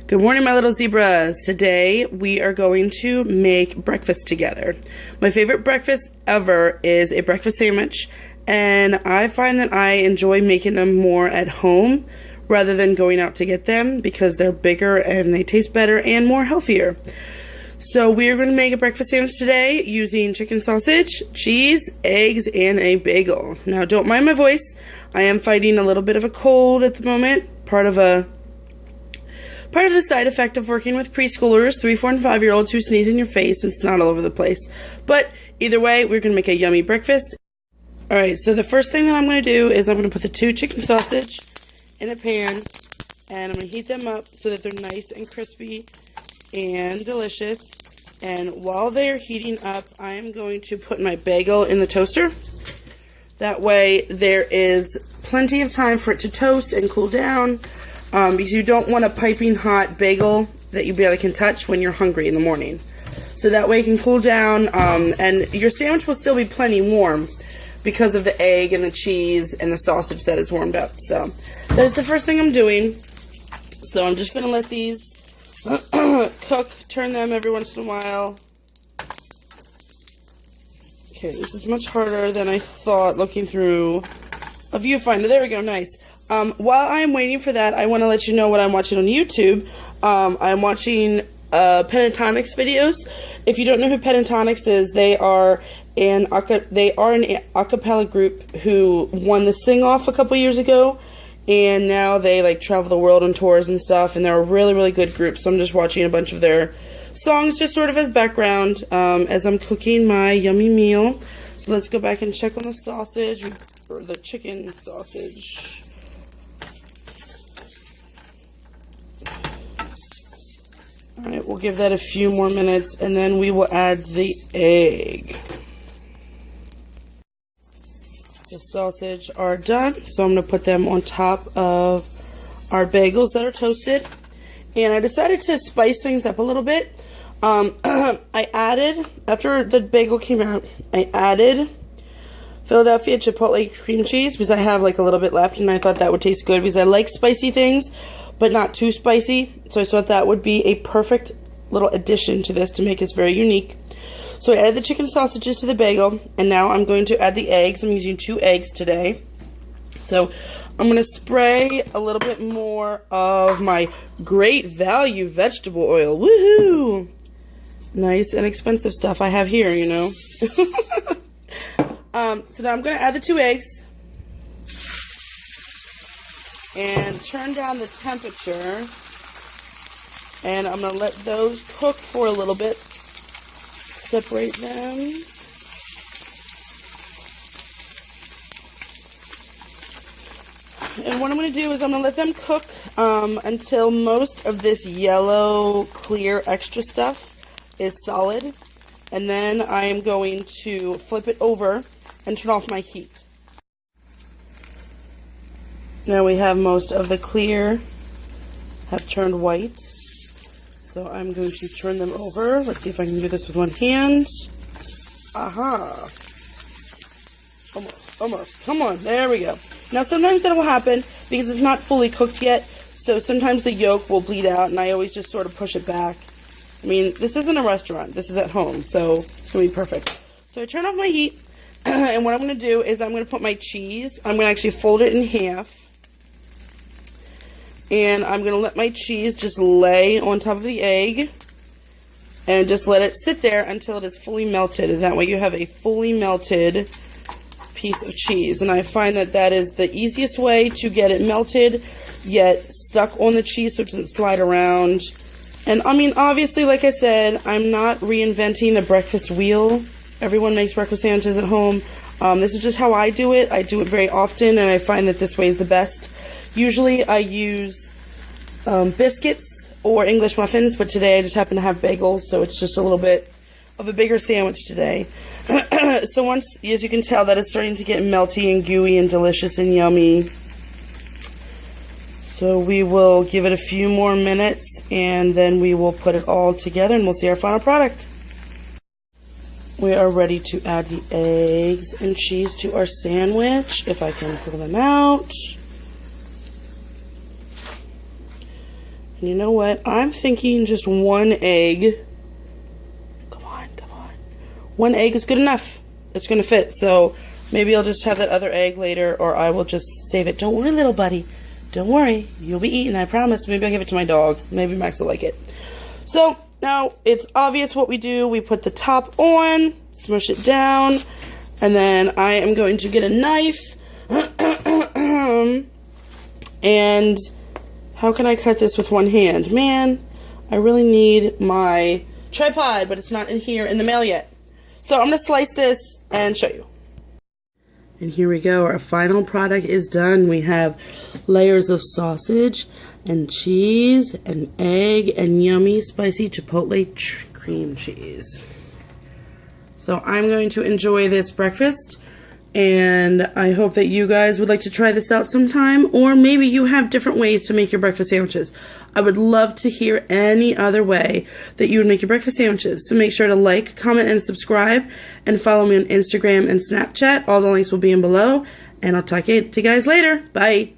Good morning, my little zebras. Today we are going to make breakfast together. My favorite breakfast ever is a breakfast sandwich, and I find that I enjoy making them more at home rather than going out to get them because they're bigger and they taste better and more healthier. So we are going to make a breakfast sandwich today using chicken sausage, cheese, eggs, and a bagel. Now don't mind my voice. I am fighting a little bit of a cold at the moment, part of the side effect of working with preschoolers, 3, 4, and 5-year-olds who sneeze in your face and snot all over the place. But either way, we're going to make a yummy breakfast. Alright, so the first thing that I'm going to do is I'm going to put the 2 chicken sausage in a pan, and I'm going to heat them up so that they're nice and crispy and delicious. And while they're heating up, I'm going to put my bagel in the toaster. That way there is plenty of time for it to toast and cool down. Because you don't want a piping hot bagel that you barely can touch when you're hungry in the morning. So that way it can cool down, and your sandwich will still be plenty warm because of the egg and the cheese and the sausage that is warmed up. So that's the first thing I'm doing. So I'm just going to let these cook, turn them every once in a while. Okay, this is much harder than I thought looking through a viewfinder. There we go, nice. While I'm waiting for that, I want to let you know what I'm watching on YouTube. I'm watching Pentatonics videos. If you don't know who Pentatonics is, they are an acapella group who won the Sing-Off a couple years ago, and now they like travel the world on tours and stuff, and they're a really, really good group. So I'm just watching a bunch of their songs just sort of as background as I'm cooking my yummy meal. So let's go back and check on the sausage, or the chicken sausage. Alright, we'll give that a few more minutes, and then we will add the egg. The sausage are done, so I'm going to put them on top of our bagels that are toasted. And I decided to spice things up a little bit. I added, after the bagel came out, I added Philadelphia Chipotle cream cheese because I have like a little bit left, and I thought that would taste good because I like spicy things, but not too spicy. So I thought that would be a perfect little addition to this to make this very unique. So I added the chicken sausages to the bagel, and now I'm going to add the eggs. I'm using 2 eggs today. So I'm going to spray a little bit more of my great value vegetable oil. Woohoo! Nice and expensive stuff I have here, you know. So now I'm going to add the 2 eggs. And turn down the temperature, and I'm going to let those cook for a little bit. Separate them. And what I'm going to do is I'm going to let them cook until most of this yellow, clear, extra stuff is solid. And then I am going to flip it over and turn off my heat. Now we have most of the clear have turned white. So I'm going to turn them over. Let's see if I can do this with one hand. Aha. Almost. Come on. There we go. Now sometimes that will happen because it's not fully cooked yet. So sometimes the yolk will bleed out, and I always just sort of push it back. I mean, this isn't a restaurant. This is at home, so it's going to be perfect. So I turn off my heat, and what I'm going to do is I'm going to put my cheese. I'm going to actually fold it in half. And I'm going to let my cheese just lay on top of the egg and just let it sit there until it is fully melted. And that way you have a fully melted piece of cheese. And I find that that is the easiest way to get it melted, yet stuck on the cheese so it doesn't slide around. And I mean, obviously, like I said, I'm not reinventing the breakfast wheel. Everyone makes breakfast sandwiches at home. This is just how I do it. I do it very often, and I find that this way is the best. Usually I use biscuits or English muffins, but today I just happen to have bagels, so it's just a little bit of a bigger sandwich today. So once, as you can tell, that is starting to get melty and gooey and delicious and yummy. So we will give it a few more minutes, and then we will put it all together, and we'll see our final product. We are ready to add the eggs and cheese to our sandwich, if I can pull them out. You know what? I'm thinking just one egg. Come on, come on. One egg is good enough. It's going to fit. So maybe I'll just have that other egg later, or I will just save it. Don't worry, little buddy. Don't worry. You'll be eaten, I promise. Maybe I'll give it to my dog. Maybe Max will like it. So now it's obvious what we do. We put the top on, smush it down, and then I am going to get a knife. And how can I cut this with one hand? Man, I really need my tripod, but it's not in here in the mail yet. So I'm going to slice this and show you. And here we go. Our final product is done. We have layers of sausage and cheese and egg and yummy spicy chipotle cream cheese. So I'm going to enjoy this breakfast, and I hope that you guys would like to try this out sometime, or maybe you have different ways to make your breakfast sandwiches. I would love to hear any other way that you would make your breakfast sandwiches. So make sure to like, comment, and subscribe, and follow me on Instagram and Snapchat. All the links will be in below, and I'll talk to you guys later. Bye.